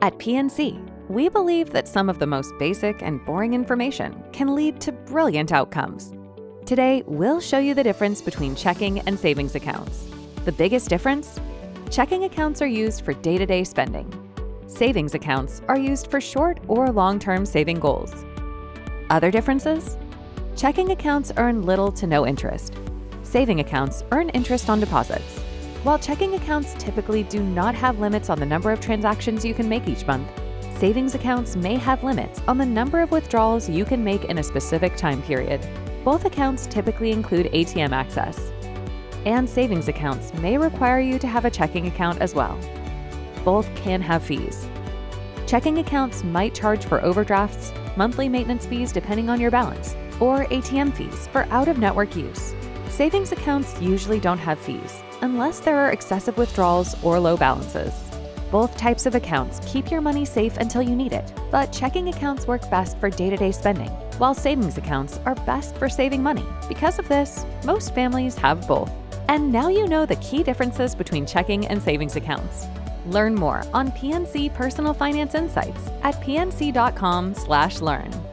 At PNC, we believe that some of the most basic and boring information can lead to brilliant outcomes. Today, we'll show you the difference between checking and savings accounts. The biggest difference? Checking accounts are used for day-to-day spending. Savings accounts are used for short or long-term saving goals. Other differences? Checking accounts earn little to no interest. Saving accounts earn interest on deposits. While checking accounts typically do not have limits on the number of transactions you can make each month, savings accounts may have limits on the number of withdrawals you can make in a specific time period. Both accounts typically include ATM access. And savings accounts may require you to have a checking account as well. Both can have fees. Checking accounts might charge for overdrafts, monthly maintenance fees depending on your balance, or ATM fees for out-of-network use. Savings accounts usually don't have fees unless there are excessive withdrawals or low balances. Both types of accounts keep your money safe until you need it, but checking accounts work best for day-to-day spending, while savings accounts are best for saving money. Because of this, most families have both. And now you know the key differences between checking and savings accounts. Learn more on PNC Personal Finance Insights at pnc.com/learn.